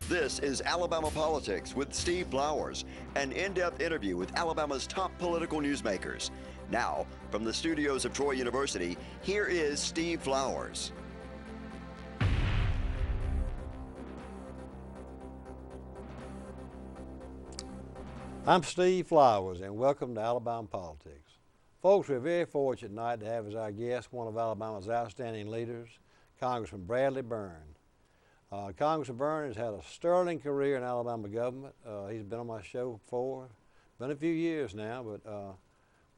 This is Alabama Politics with Steve Flowers, an in-depth interview with Alabama's top political newsmakers. Now, from the studios of Troy University, here is Steve Flowers. I'm Steve Flowers, and welcome to Alabama Politics. Folks, we're very fortunate tonight to have as our guest one of Alabama's outstanding leaders, Congressman Bradley Byrne. Congressman Byrne has had a sterling career in Alabama government. He's been on my show before. Been a few years now, but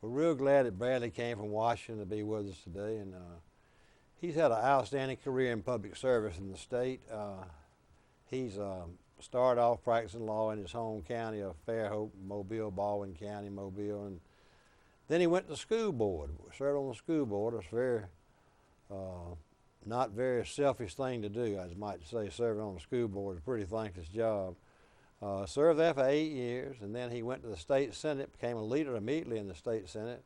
we're real glad that Bradley came from Washington to be with us today. And he's had an outstanding career in public service in the state. He's started off practicing law in his home county of Fairhope, Mobile, Baldwin County, Mobile, and then he went to the school board, served on the school board. It's very not very selfish thing to do, I might say. Serving on the school board is a pretty thankless job. Served there for 8 years, and then he went to the state senate, became a leader immediately in the state senate,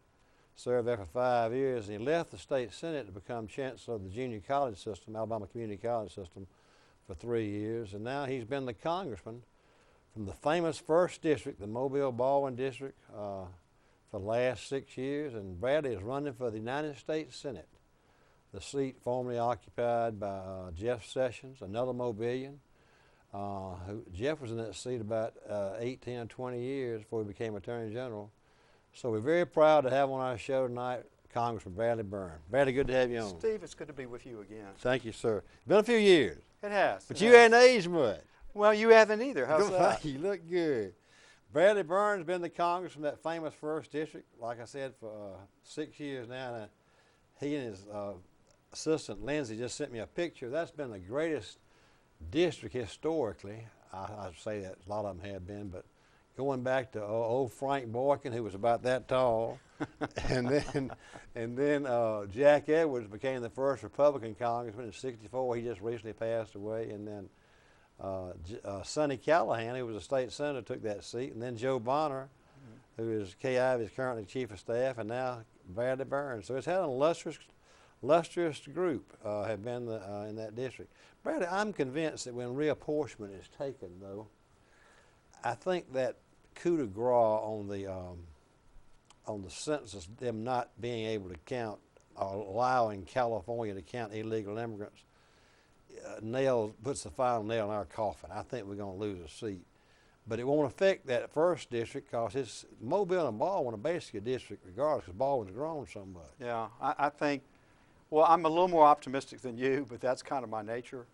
served there for 5 years, and he left the state senate to become chancellor of the junior college system, Alabama Community College System, for 3 years, and now he's been the congressman from the famous 1st District, the Mobile-Baldwin District, for the last 6 years, and Bradley is running for the United States Senate, the seat formerly occupied by Jeff Sessions, another Mobilian. Jeff was in that seat about 18 or 20 years before he became Attorney General. So we're very proud to have on our show tonight Congressman Bradley Byrne. Bradley, good to have you on. Steve, it's good to be with you again. Thank you, sir. Been a few years. It has. But you hadn't aged much. Well, you haven't either. How's that? You look good. Bradley Byrne's been the congressman from that famous 1st District, like I said, for 6 years now. And he and his assistant, Lindsay, just sent me a picture. That's been the greatest district historically. I'd say that a lot of them have been, but going back to old Frank Boykin, who was about that tall, and then Jack Edwards became the first Republican congressman in '64. He just recently passed away, and then Sonny Callahan, who was a state senator, took that seat, and then Joe Bonner, who is K.I.V. is currently chief of staff, and now Bradley Byrne. So it's had an illustrious group have been in that district. Bradley, I'm convinced that when reapportionment is taken, though, I think that coup de grace on the census, them not being able to count or allowing California to count illegal immigrants, puts the final nail in our coffin. I think we're going to lose a seat. But it won't affect that 1st District because it's Mobile and Baldwin are basically a district regardless because Baldwin's grown so much. Yeah, I think, well, I'm a little more optimistic than you, but that's kind of my nature.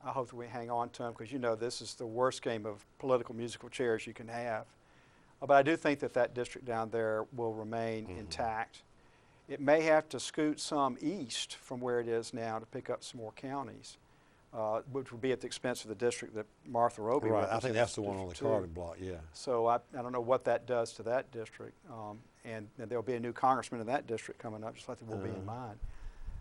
I hope that we hang on to them because, you know, this is the worst game of political musical chairs you can have. But I do think that that district down there will remain intact. It may have to scoot some east from where it is now to pick up some more counties, which would be at the expense of the district that Martha Roby represents. Right, I think that's the one on the carbon block, yeah. So I don't know what that does to that district. And there'll be a new congressman in that district coming up, just like there will be in mine.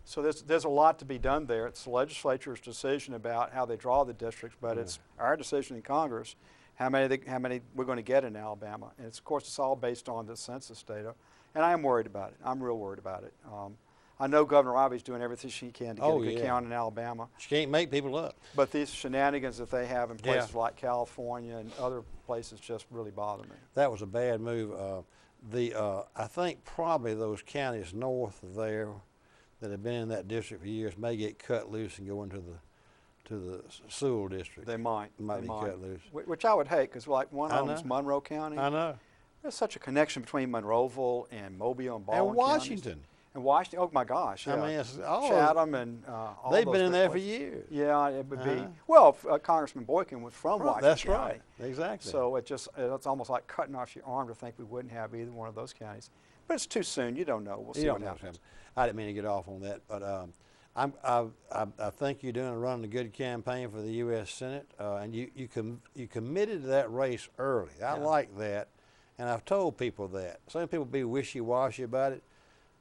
So there's a lot to be done there. It's the legislature's decision about how they draw the districts, but it's our decision in Congress how many we're going to get in Alabama. And of course, it's all based on the census data. And I am worried about it. I'm real worried about it. I know Governor Robbie's doing everything she can to get a good count in Alabama. She can't make people up. But these shenanigans that they have in places like California and other places just really bother me. That was a bad move. I think probably those counties north of there that have been in that district for years may get cut loose and go into the Sewell district. They might. Might be cut loose. Which I would hate because like one of them is Monroe County. I know. There's such a connection between Monroeville and Mobile and Baldwin and Washington. Counties. And Washington, oh my gosh, yeah. I mean, it's all Chatham and all they've those been in there places. for years. Yeah, it would be. Well, Congressman Boykin was from Washington That's County. right, exactly. So it's almost like cutting off your arm to think we wouldn't have either one of those counties. But it's too soon. You don't know. We'll see what happens. I didn't mean to get off on that, but I think you're running a good campaign for the U.S. Senate, and you committed to that race early. I like that, and I've told people that. Some people be wishy-washy about it,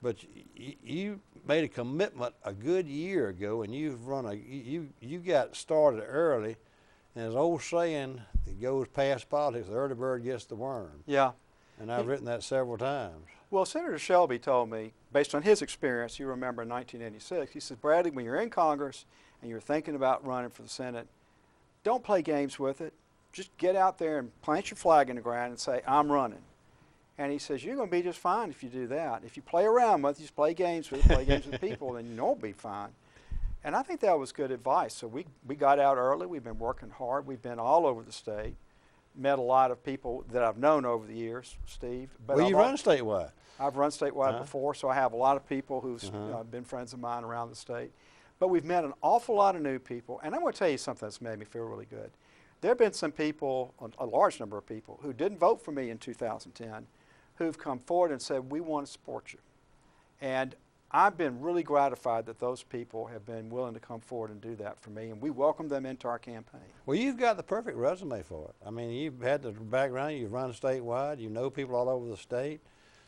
but you made a commitment a good year ago, and you got started early. And there's an old saying that goes past politics: the early bird gets the worm. Yeah. And I've written that several times. Well, Senator Shelby told me, based on his experience, you remember in 1986, he said, Bradley, when you're in Congress and you're thinking about running for the Senate, don't play games with it. Just get out there and plant your flag in the ground and say, I'm running. And he says, you're going to be just fine if you do that. If you play around with it, just play games with it, play games with people, then you'll be fine. And I think that was good advice. So we got out early. We've been working hard. We've been all over the state. Met a lot of people that I've known over the years, Steve. But Well, you run statewide. I've run statewide before, so I have a lot of people who've been friends of mine around the state. But we've met an awful lot of new people. And I'm going to tell you something that's made me feel really good. There have been some people, a large number of people, who didn't vote for me in 2010, who've come forward and said, we want to support you. And I've been really gratified that those people have been willing to come forward and do that for me, and we welcome them into our campaign. Well, you've got the perfect resume for it. I mean, you've had the background, you've run statewide, you know people all over the state,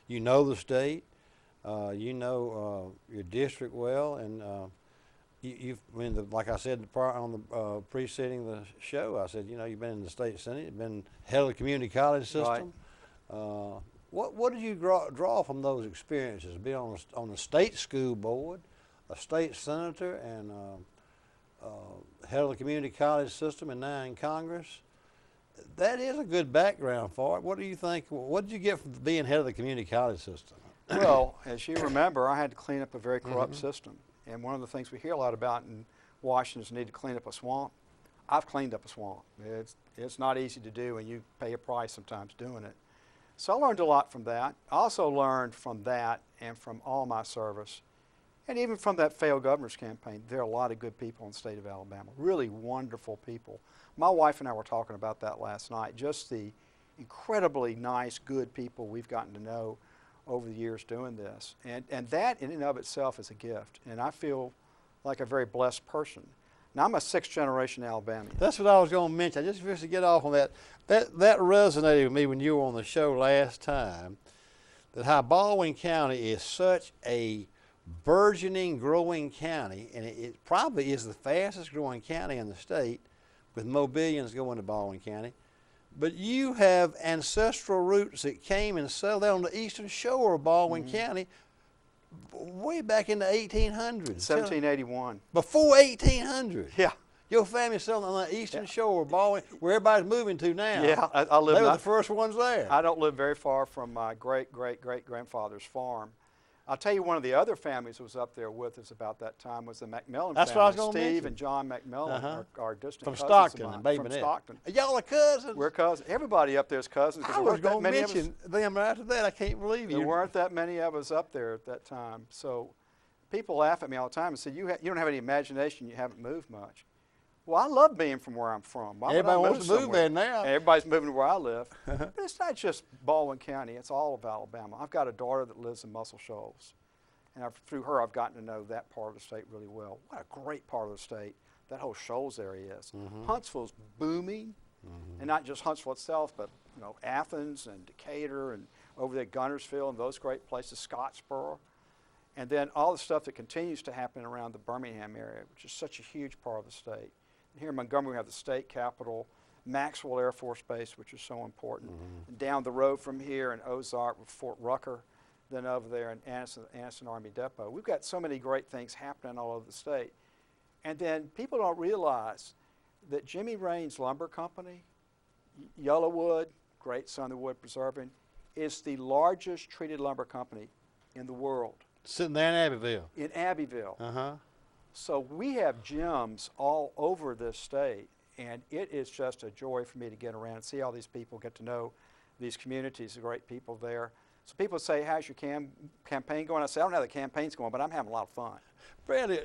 you know the state, you know your district well, and like I said on the preceding the show, I said, you know, you've been in the state senate, you've been head of the community college system. Right. What did you draw from those experiences? Being on the state school board, a state senator, and head of the community college system, and now in Congress. That is a good background for it. What do you think? What did you get from being head of the community college system? Well, as you remember, I had to clean up a very corrupt system. And one of the things we hear a lot about in Washington is the need to clean up a swamp. I've cleaned up a swamp. It's not easy to do, and you pay a price sometimes doing it. So I learned a lot from that. I also learned from that and from all my service, and even from that failed governor's campaign, there are a lot of good people in the state of Alabama, really wonderful people. My wife and I were talking about that last night, just the incredibly nice, good people we've gotten to know over the years doing this. And that in and of itself is a gift, and I feel like a very blessed person. Now, I'm a sixth-generation Alabamian. That's what I was going to mention. I just wish to get off on that. That resonated with me when you were on the show last time, that how Baldwin County is such a burgeoning, growing county, and it probably is the fastest growing county in the state, with mobilians going to Baldwin County. But you have ancestral roots that came and settled down on the eastern shore of Baldwin County way back in the 1800s. 1781. Before 1800. Yeah. Your family settled on the eastern shore of Baldwin, where everybody's moving to now. Yeah, I live. They were the first ones there. I don't live very far from my great-great-great-grandfather's farm. I'll tell you, one of the other families who was up there with us about that time was the McMillan That's family. what I was going to Steve mention. and John McMillan are distant from cousins Stockton of mine. and Baby From Neck. Stockton. Y'all are cousins. We're cousins. Everybody up there is cousins. I was going to mention them after that. I can't believe There you. weren't that many of us up there at that time. So people laugh at me all the time and say, you don't have any imagination, you haven't moved much. Well, I love being from where I'm from. Why would I Everybody wants to move somewhere? there now. Everybody's moving to where I live. But it's not just Baldwin County. It's all of Alabama. I've got a daughter that lives in Muscle Shoals. And through her, I've gotten to know that part of the state really well. What a great part of the state that whole Shoals area is. Huntsville's booming, and not just Huntsville itself, but Athens and Decatur and over there Guntersville and those great places, Scottsboro. And then all the stuff that continues to happen around the Birmingham area, which is such a huge part of the state. And here in Montgomery, we have the state capitol, Maxwell Air Force Base, which is so important. And down the road from here in Ozark with Fort Rucker, then over there in Anniston Army Depot. We've got so many great things happening all over the state. And then people don't realize that Jimmy Raines Lumber Company, Yellowwood, great Southern Wood Preserving, is the largest treated lumber company in the world. Sitting there in Abbeville. In Abbeville. Uh-huh. So we have gems all over this state, and it is just a joy for me to get around and see all these people, get to know these communities, the great people there. So people say, how's your campaign going? I say, I don't know how the campaign's going, but I'm having a lot of fun. Bradley,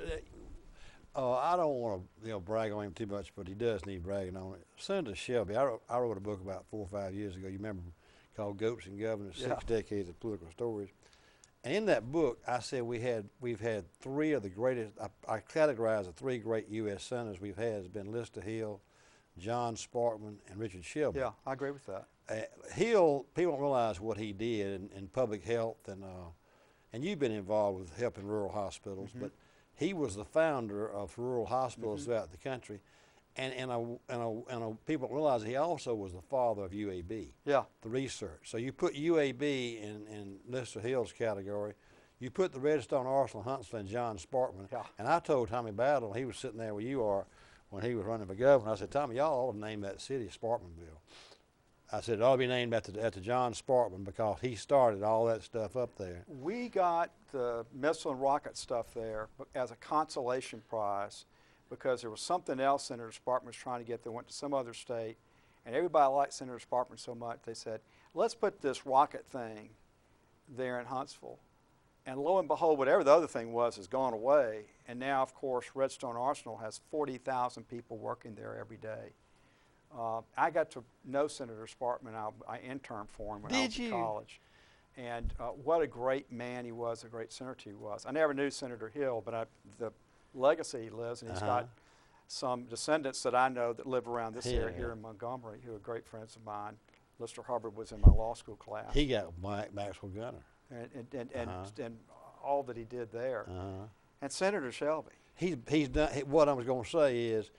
I don't want to brag on him too much, but he does need bragging on it. Senator Shelby, I wrote a book about 4 or 5 years ago, you remember, called Goats and Governors, 6 Decades of Political Stories. And in that book, I said we've had 3 of the greatest, I categorized the 3 great U.S. senators we've had has been Lister Hill, John Sparkman, and Richard Shelby. Yeah, I agree with that. Hill, people don't realize what he did in public health, and you've been involved with helping rural hospitals, but he was the founder of rural hospitals throughout the country, and people don't realize he also was the father of UAB, the research. So you put UAB in Lister Hill's category, you put the Redstone Arsenal Huntsville and John Sparkman, and I told Tommy Battle, he was sitting there where you are, when he was running for governor. I said, Tommy, y'all ought to name that city Sparkmanville. I said, it ought to be named after John Sparkman because he started all that stuff up there. We got the missile and rocket stuff there as a consolation prize because there was something else Senator Sparkman was trying to get that went to some other state, and everybody liked Senator Sparkman so much they said, let's put this rocket thing there in Huntsville. And lo and behold, whatever the other thing was has gone away, and now, of course, Redstone Arsenal has 40,000 people working there every day. I got to know Senator Sparkman. I interned for him when I was in college. And what a great man he was, a great senator he was. I never knew Senator Hill, but the legacy he lives, and he's got some descendants that I know that live around this area here in Montgomery who are great friends of mine. Lister Hubbard was in my law school class. He got Maxwell Gunner. And all that he did there. And Senator Shelby. He's done, what I was going to say is,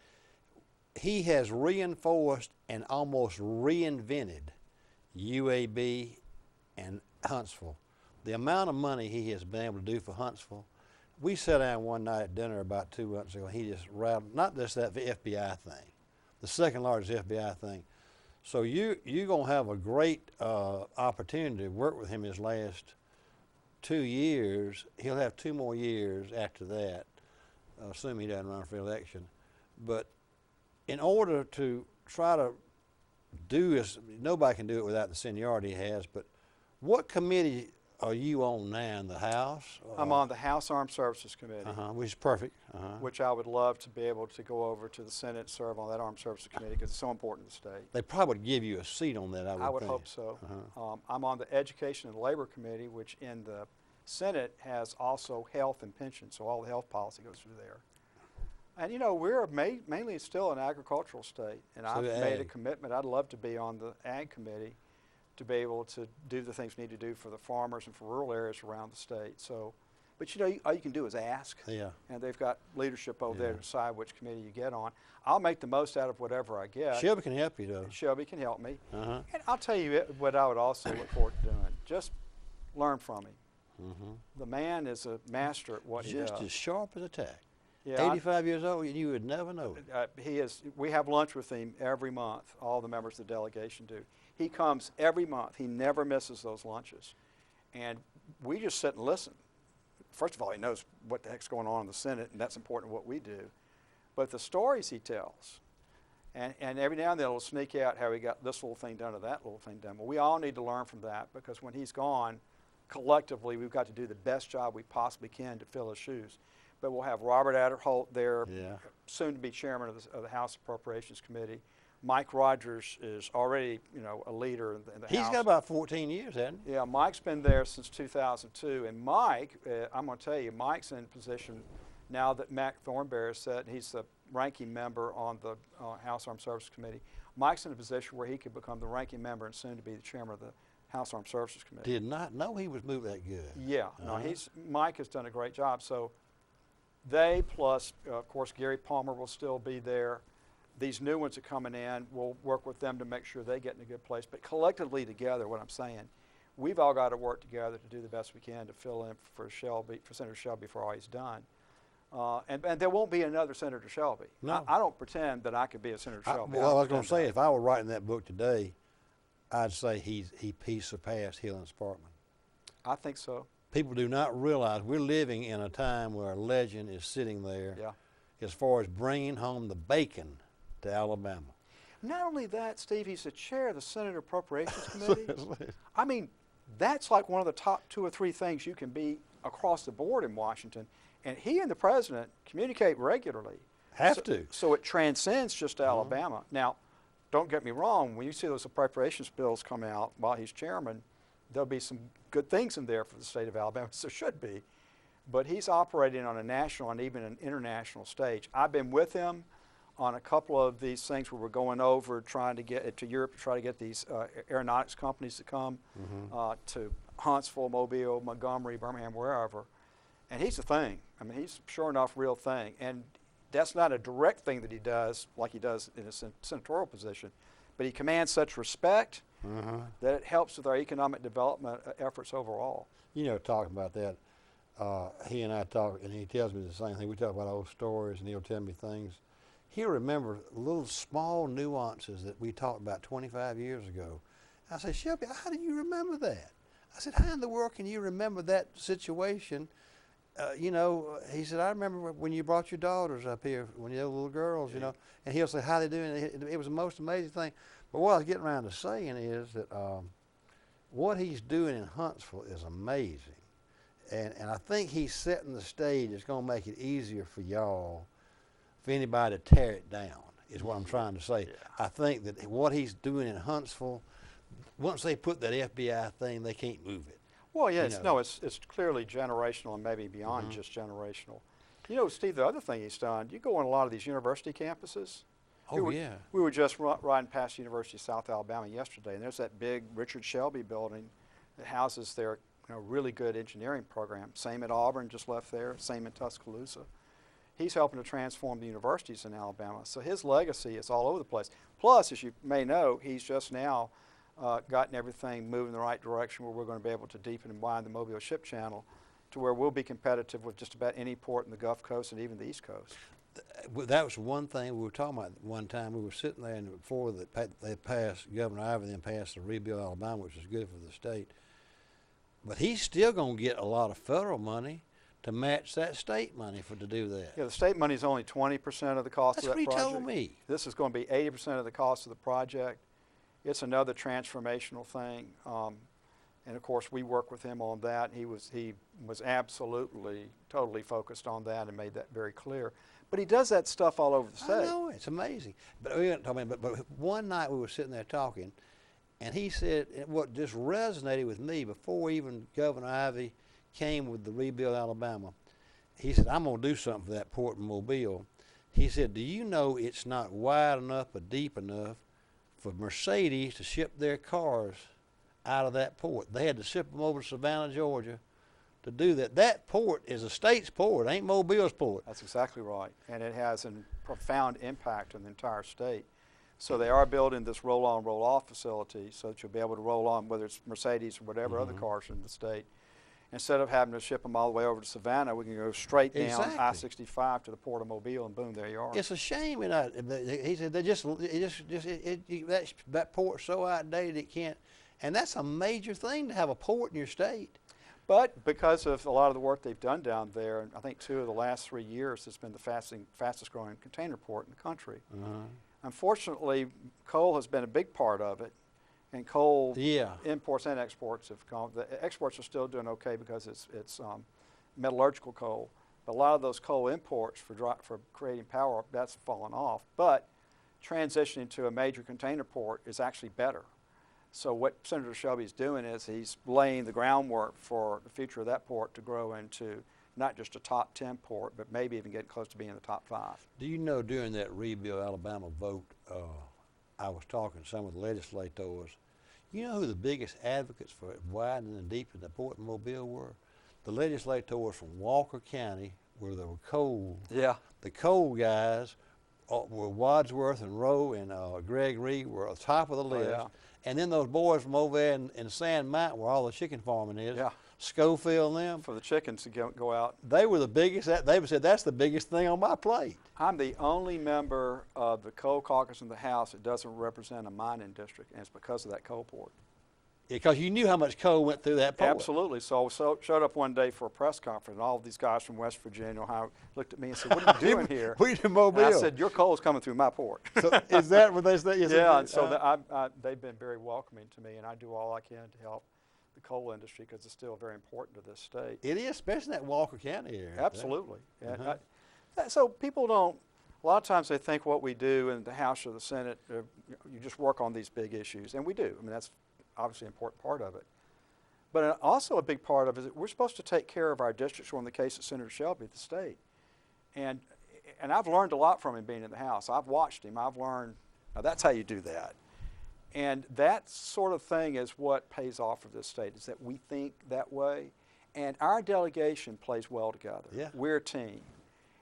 he has reinforced and almost reinvented UAB and Huntsville. The amount of money he has been able to do for Huntsville. We sat down one night at dinner about 2 months ago. He just rattled, not just that FBI thing, the second largest FBI thing. So you're going to have a great opportunity to work with him his last 2 years. He'll have 2 more years after that, assuming he doesn't run for election. But in order to try to do this, nobody can do it without the seniority he has, but what committee are you on now in the House? I'm on the House Armed Services Committee. Which is perfect. Which I would love to be able to go over to the Senate and serve on that Armed Services Committee because it's so important to the state. They probably would give you a seat on that, I would think. Hope so. I'm on the Education and Labor Committee, which in the Senate has also health and pension, so all the health policy goes through there. And you know, we're mainly still an agricultural state, and I've made a commitment. I'd love to be on the Ag Committee to be able to do the things we need to do for the farmers and for rural areas around the state. So, but you know, all you can do is ask. Yeah. And they've got leadership over there to decide which committee you get on. I'll make the most out of whatever I get. Shelby can help you, though. Shelby can help me. And I'll tell you what I would also look forward to doing. Just learn from him. The man is a master at what he does. Just as sharp as a tack. Yeah, 85 years old, you would never know it. He is. We have lunch with him every month. All the members of the delegation do. He comes every month. He never misses those lunches, and we just sit and listen. First of all, he knows what the heck's going on in the Senate, and that's important to what we do. But the stories he tells, and every now and then he'll sneak out how he got this little thing done or that little thing done. Well, we all need to learn from that because when he's gone, collectively we've got to do the best job we possibly can to fill his shoes. But we'll have Robert Adderholt there, soon to be chairman of the House Appropriations Committee. Mike Rogers is already, you know, a leader in the House. He's got about 14 years, hasn't he? Yeah, Mike's been there since 2002. And Mike, I'm going to tell you, Mike's in position now that Mac Thornberry said he's the ranking member on the House Armed Services Committee. Mike's in a position where he could become the ranking member and soon to be the chairman of the House Armed Services Committee. Did not know he was moved that good. Yeah, no, Mike has done a great job. So they plus, of course, Gary Palmer will still be there. These new ones are coming in. We'll work with them to make sure they get in a good place. But collectively together, what I'm saying, we've all got to work together to do the best we can to fill in for Senator Shelby for all he's done. And there won't be another Senator Shelby. No. I don't pretend that I could be a Senator Shelby. Well, I was going to say, if I were writing that book today, I'd say he surpassed Hill and Sparkman. I think so. People do not realize we're living in a time where a legend is sitting there as far as bringing home the bacon to Alabama. Not only that, Steve, he's the chair of the Senate Appropriations Committee. I mean, that's like one of the top 2 or 3 things you can be across the board in Washington. And he and the president communicate regularly. So it transcends just Alabama. Now, don't get me wrong, when you see those appropriations bills come out while he's chairman, there'll be some good things in there for the state of Alabama, so there should be. But he's operating on a national and even an international stage. I've been with him on a couple of these things where we're going over trying to get to Europe to try to get these aeronautics companies to come to Huntsville, Mobile, Montgomery, Birmingham, wherever. And he's the thing. I mean, he's sure enough real thing. And that's not a direct thing that he does like he does in a senatorial position, but he commands such respect that it helps with our economic development efforts overall. You know, talking about that, he and I talk, and he tells me the same thing. We talk about old stories, and he'll tell me things. he'll remember little small nuances that we talked about 25 years ago. I said, Shelby, how do you remember that? I said, how in the world can you remember that situation? You know, he said, I remember when you brought your daughters up here, when you were little girls, you know, and he'll say, how they doing? It was the most amazing thing. But what I was getting around to saying is that what he's doing in Huntsville is amazing. And I think he's setting the stage. It's going to make it easier for y'all, for anybody to tear it down, is what I'm trying to say. Yeah. I think that what he's doing in Huntsville, once they put that FBI thing, they can't move it. Well, yeah, know. it's clearly generational and maybe beyond just generational. You know, Steve, the other thing he's done, you go on a lot of these university campuses. Oh, We were just riding past the University of South Alabama yesterday, and there's that big Richard Shelby building that houses their really good engineering program. Same at Auburn, just left there, same in Tuscaloosa. He's helping to transform the universities in Alabama. So his legacy is all over the place. Plus, as you may know, he's just now gotten everything moving in the right direction where we're going to be able to deepen and widen the Mobile Ship Channel to where we'll be competitive with just about any port in the Gulf Coast and even the East Coast. That was one thing we were talking about one time. We were sitting there, and before they passed, Governor Ivey then passed the Rebuild Alabama, which is good for the state. But he's still going to get a lot of federal money to match that state money to do that. Yeah, the state money is only 20% of the cost of that project. That's what he told me. This is going to be 80% of the cost of the project. It's another transformational thing, and of course we work with him on that. He was absolutely, totally focused on that and made that very clear. But he does that stuff all over the state. I know, it's amazing. But we weren't talking about, but one night we were sitting there talking, and he said what just resonated with me before even Governor Ivey came with the Rebuild Alabama. He said, I'm going to do something for that port in Mobile. He said, do you know it's not wide enough or deep enough for Mercedes to ship their cars out of that port? They had to ship them over to Savannah, Georgia to do that. That port is a state's port, ain't Mobile's port. That's exactly right, and it has a profound impact on the entire state. So they are building this roll-on, roll-off facility so that you'll be able to roll on, whether it's Mercedes or whatever other cars in the state. Instead of having to ship them all the way over to Savannah, we can go straight down I-65 to the port of Mobile, and boom, there you are. It's a shame. He said that port's so outdated it can't, and that's a major thing to have a port in your state. But because of a lot of the work they've done down there, and I think 2 of the last 3 years, it's been the fastest growing container port in the country. Unfortunately, coal has been a big part of it, and coal imports and exports have come. The exports are still doing okay because it's metallurgical coal. But a lot of those coal imports for creating power, that's fallen off. But transitioning to a major container port is actually better. So what Senator Shelby is doing is he's laying the groundwork for the future of that port to grow into not just a top 10 port, but maybe even getting close to being in the top 5. Do you know during that Rebuild Alabama vote, I was talking to some of the legislators. You know who the biggest advocates for widening and deepening the port in Mobile were? The legislators from Walker County, where there were coal. Yeah. The coal guys were Wadsworth and Rowe and Greg Reed were on top of the list. Yeah. And then those boys from over there in Sand Mountain, where all the chicken farming is, Schofield and them. For the chickens to go out. They were the biggest. They said, that's the biggest thing on my plate. I'm the only member of the coal caucus in the House that doesn't represent a mining district, and it's because of that coal port. Because you knew how much coal went through that port. Absolutely. So I showed up one day for a press conference, and all of these guys from West Virginia, Ohio, looked at me and said, what are you doing here? We in Mobile. And I said, your coal is coming through my port. So is that what they said? Yeah, and so they've been very welcoming to me, and I do all I can to help the coal industry because it's still very important to this state. It is, especially in that Walker County area. Absolutely. So people don't, a lot of times they think what we do in the House or the Senate, you just work on these big issues, and we do. I mean, that's obviously an important part of it. But also a big part of it is that we're supposed to take care of our districts, or in the case of Senator Shelby, the state. And I've learned a lot from him being in the House. I've watched him. I've learned, now that's how you do that. And that sort of thing is what pays off for this state, is that we think that way. And our delegation plays well together. Yeah. We're a team.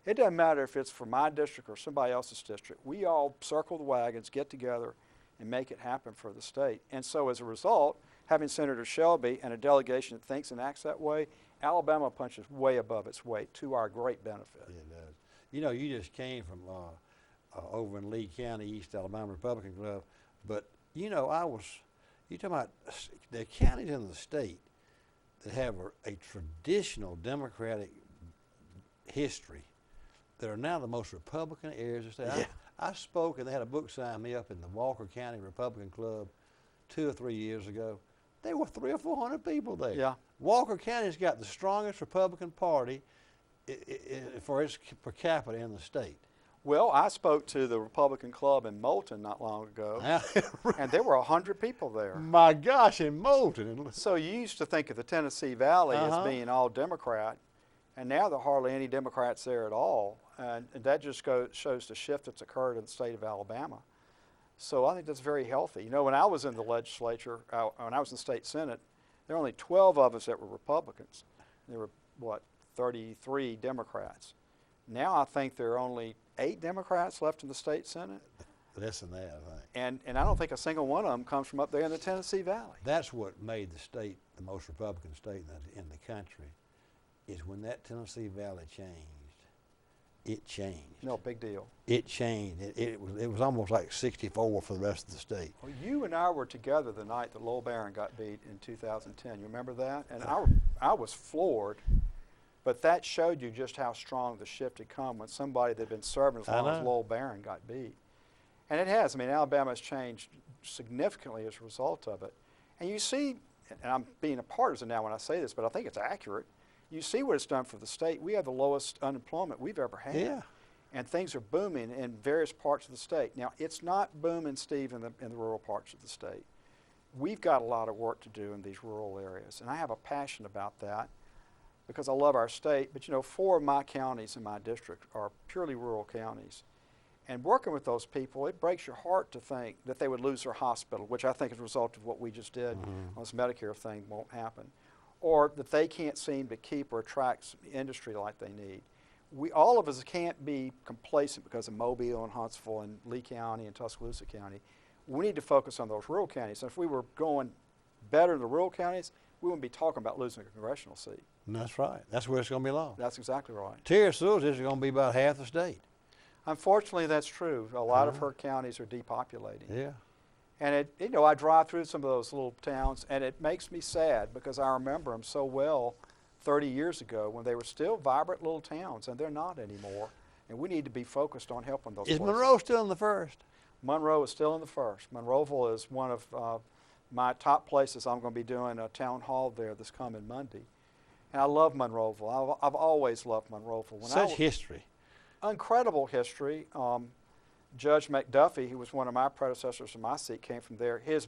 It doesn't matter if it's for my district or somebody else's district. We all circle the wagons, get together, and make it happen for the state. And so as a result, having Senator Shelby and a delegation that thinks and acts that way, Alabama punches way above its weight to our great benefit. It does. You know, you just came from over in Lee County, East Alabama Republican Club. But you know, you talking about the counties in the state that have a traditional Democratic history that are now the most Republican areas of the state. Yeah. I spoke, and they had a book signed me up in the Walker County Republican Club 2 or 3 years ago. There were 300 or 400 people there. Yeah. Walker County's got the strongest Republican Party for its per capita in the state. Well, I spoke to the Republican Club in Moulton not long ago, and there were 100 people there. My gosh, in Moulton. So you used to think of the Tennessee Valley Uh-huh. as being all Democrat, and now there are hardly any Democrats there at all. And that just shows the shift that's occurred in the state of Alabama. So I think that's very healthy. You know, when I was in the legislature, when I was in the state senate, there were only 12 of us that were Republicans. There were, what, 33 Democrats. Now I think there are only 8 Democrats left in the state senate. Less than that, I think. And I don't think a single one of them comes from up there in the Tennessee Valley. That's what made the state the most Republican state in the country, is when that Tennessee Valley changed. It changed. No, big deal. It changed. It was almost like 64 for the rest of the state. Well, you and I were together the night that Lowell Byrne got beat in 2010. You remember that? And I was floored, but that showed you just how strong the shift had come when somebody that had been serving as long as Lowell Byrne got beat. And it has. I mean, Alabama has changed significantly as a result of it. And you see, and I'm being a partisan now when I say this, but I think it's accurate. You see what it's done for the state. We have the lowest unemployment we've ever had. Yeah. And things are booming in various parts of the state. Now, it's not booming, Steve, in the rural parts of the state. We've got a lot of work to do in these rural areas, and I have a passion about that because I love our state. But, you know, 4 of my counties in my district are purely rural counties. And working with those people, it breaks your heart to think that they would lose their hospital, which I think is a result of what we just did on this Medicare thing won't happen, or that they can't seem to keep or attract industry like they need. All of us can't be complacent because of Mobile and Huntsville and Lee County and Tuscaloosa County. We need to focus on those rural counties. And if we were going better in the rural counties, we wouldn't be talking about losing a congressional seat. And that's right. That's where it's going to be lost. That's exactly right. Terry Sewell's is going to be about half the state. Unfortunately, that's true. A lot of her counties are depopulating. Yeah. And you know, I drive through some of those little towns, and it makes me sad because I remember them so well 30 years ago when they were still vibrant little towns, and they're not anymore. And we need to be focused on helping those places. Is Monroe still in the first? Monroe is still in the first. Monroeville is one of my top places. I'm going to be doing a town hall there this coming Monday. And I love Monroeville. I've always loved Monroeville. Such history. Incredible history. Judge McDuffie, who was one of my predecessors in my seat, came from there. His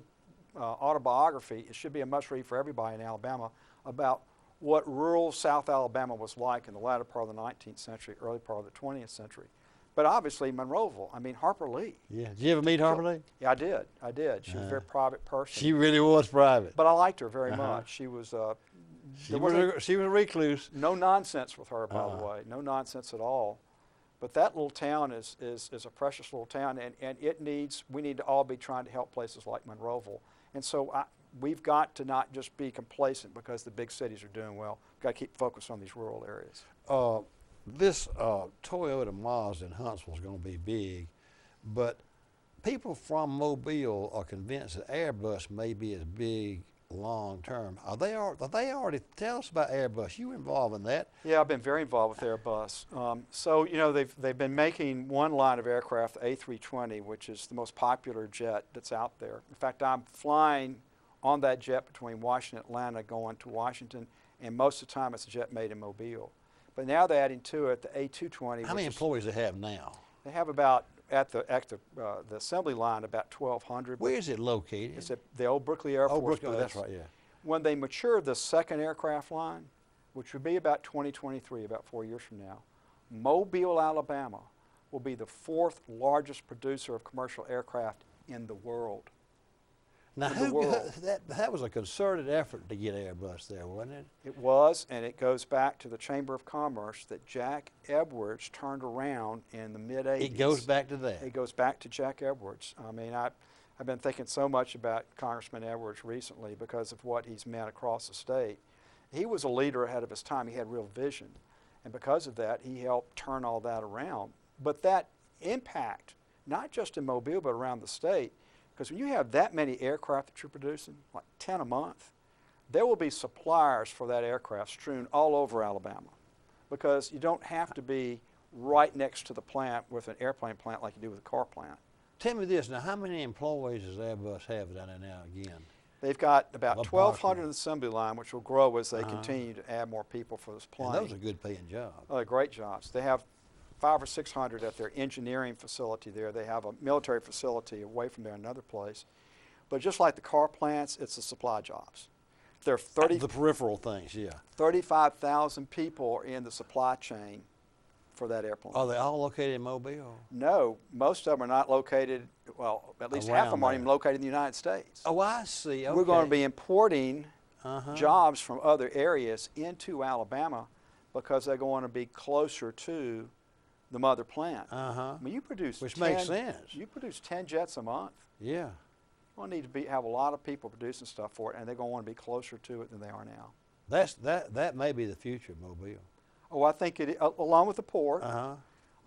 autobiography, it should be a must-read for everybody in Alabama, about what rural South Alabama was like in the latter part of the 19th century, early part of the 20th century. But obviously Monroeville, I mean Harper Lee. Yeah. Did you ever meet Harper Lee? Yeah, I did. She was a very private person. She really was private. But I liked her very much. She was she was a recluse. no nonsense with her, by the way. No nonsense at all. But that little town is a precious little town, and we need to all be trying to help places like Monroeville. And so we've got to not just be complacent because the big cities are doing well. We've got to keep focused on these rural areas. This Toyota Mazda in Huntsville is going to be big, but people from Mobile are convinced that Airbus may be as big long term. Are they already? Tell us about Airbus. You were involved in that. Yeah, I've been very involved with Airbus. So you know they've been making one line of aircraft, the A320, which is the most popular jet that's out there. In fact, I'm flying on that jet between Washington and Atlanta, going to Washington, and most of the time it's a jet made in Mobile. But now they're adding to it the A220. How many employees they have now? They have about at the assembly line about 1,200. Where is it located? It's at the old Brooklyn Air Force Base. That's right, yeah. When they mature the second aircraft line, which would be about 2023, about 4 years from now, Mobile, Alabama will be the 4th largest producer of commercial aircraft in the world. Now, that was a concerted effort to get Airbus there, wasn't it? It was, and it goes back to the Chamber of Commerce that Jack Edwards turned around in the mid-'80s. It goes back to that. It goes back to Jack Edwards. I mean, I've been thinking so much about Congressman Edwards recently because of what he's meant across the state. He was a leader ahead of his time. He had real vision, and because of that, he helped turn all that around. But that impact, not just in Mobile, but around the state. Because when you have that many aircraft that you're producing, like 10 a month, there will be suppliers for that aircraft strewn all over Alabama. Because you don't have to be right next to the plant with an airplane plant like you do with a car plant. Tell me this, now how many employees does Airbus have down there now again? They've got about Approximately. 1,200 in the assembly line, which will grow as they continue to add more people for this plane. And those are good paying jobs. Oh, they're great jobs. They have 500 or 600 at their engineering facility there. They have a military facility away from there, another place. But just like the car plants, it's the supply jobs. There are The peripheral things, yeah. 35,000 people in the supply chain for that airplane. Are they all located in Mobile? No, most of them are not located, well, at least half of them aren't even located in the United States. Oh, I see. Okay. We're going to be importing jobs from other areas into Alabama because they're going to be closer to the mother plant. I mean, you produce Which makes sense. You produce 10 jets a month. Yeah. You'll need to have a lot of people producing stuff for it, and they're going to want to be closer to it than they are now. That may be the future of Mobile. Oh, I think it, along with the port,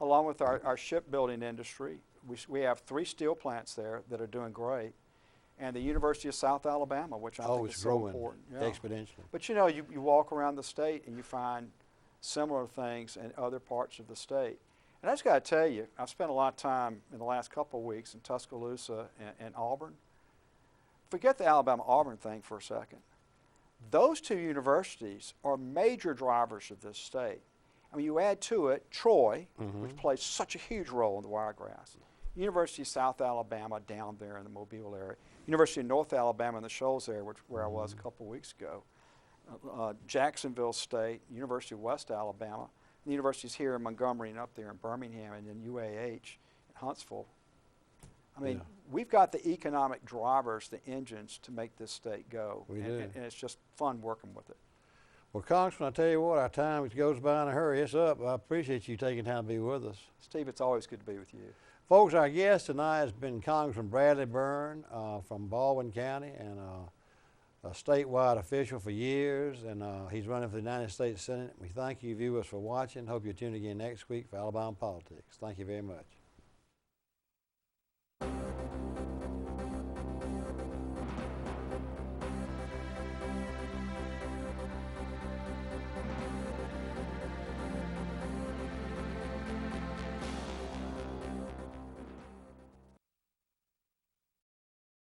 along with our shipbuilding industry, we have 3 steel plants there that are doing great, and the University of South Alabama, which I think is so important. Exponentially. But you know, you walk around the state and you find similar things in other parts of the state. And I just got to tell you, I've spent a lot of time in the last couple of weeks in Tuscaloosa and Auburn. Forget the Alabama-Auburn thing for a second. Those 2 universities are major drivers of this state. I mean, you add to it Troy, which plays such a huge role in the Wiregrass. University of South Alabama down there in the Mobile area. University of North Alabama in the Shoals area, where I was a couple of weeks ago. Jacksonville State, University of West Alabama. The universities here in Montgomery and up there in Birmingham, and then UAH in Huntsville. I mean, we've got the economic drivers, the engines to make this state go. We do. And it's just fun working with it. Well, Congressman, I tell you what, our time goes by in a hurry. It's up. I appreciate you taking time to be with us. Steve, it's always good to be with you. Folks, our guest tonight has been Congressman Bradley Byrne from Baldwin County, and a statewide official for years, and he's running for the United States Senate. We thank you, viewers, for watching. Hope you tune again next week for Alabama Politics. Thank you very much.